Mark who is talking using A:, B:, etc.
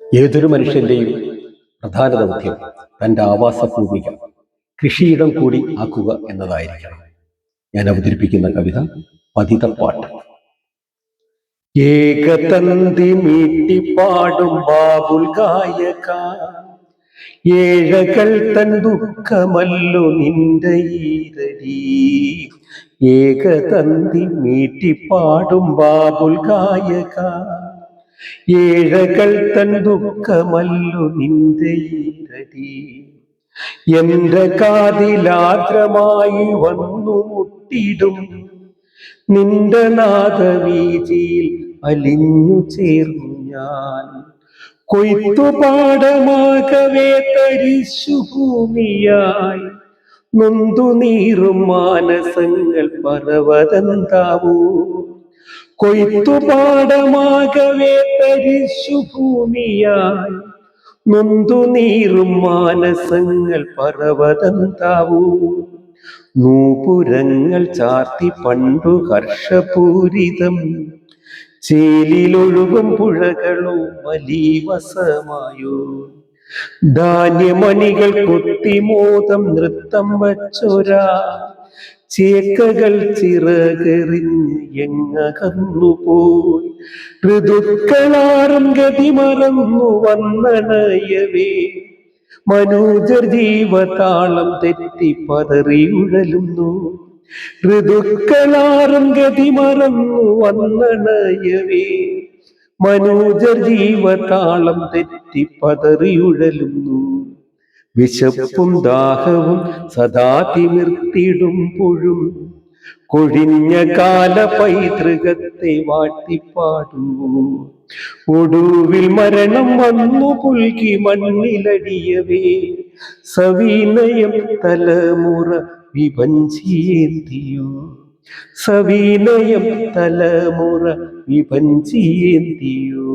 A: ഏതൊരു മനുഷ്യന്റെയും പ്രധാന ദൗത്യം തൻ്റെ ആവാസഭൂമിക കൃഷിയിടം കൂടി ആക്കുക എന്നതായിരിക്കണം. ഞാൻ അവതരിപ്പിക്കുന്ന കവിത പതിതപ്പാട്ട്. ഏകതന്തി മീട്ടിപ്പാടും ബാബുൽ ഗായക, ഏഴകൾ തൻ ദുഃഖമല്ലോ നിന്റെ ഈരടി. ഏകതന്തി മീട്ടിപ്പാടും ബാബുൽ ഗായക, ഏഴകൾ തൻ ദുഃഖമല്ലോ നിന്റെ ഈരടി. എന്റെ കാതിലാദ്രമായി വന്നു മുട്ടിടും നിന്റെ നാദവീചിയിൽ അലിഞ്ഞു ചേർന്നു ഞാൻ. കൊയ്ത്തുപാടമാകവേ തരിശു ഭൂമിയായി നൊന്തു നീറും മാനസങ്ങൾ പർവ്വതന്താവൂ. കൊയ്ത്തുപാടമാകവേ തരിശു ഭൂമിയായി നൊന്തു നീറും മാനസങ്ങൾ പർവ്വതന്താവൂ. നൂപുരങ്ങൾ ചാർത്തി പണ്ടു ഹർഷപൂരിതം ചേലിലൊഴുകും പുഴകളോ മലീവസമായോ. ധാന്യമണികൾ കൊത്തിമോദം നൃത്തം വച്ചൊരാ ചേക്കകൾ ചിറകെറിഞ്ഞ് എങ്ങകന്നുപോയി. ഋതുക്കളാറും ഗതി മറന്നു വന്നണയവേ മനോജർ ജീവതാളം തെറ്റി പതറി ഉഴലുന്നു. ഋതുക്കളാറും ഗതി മറന്നു വന്നണയവേ മനോജർ ജീവതാളം തെറ്റി പതറി ഉഴലുന്നു. വിശപ്പും ദാഹവും സദാ തിമിർത്തിടുമ്പോഴും കൊഴിഞ്ഞ കാല പൈതൃകത്തെ വാട്ടിപ്പാടൂ. ഒടുവിൽ മരണം വന്നു പുൽകി മണ്ണിലടിയവേ സവിനയം തലമുറ വിഭജിയേന്തിയോ. സവിനയം തലമുറ വിഭജിയേന്തിയോ.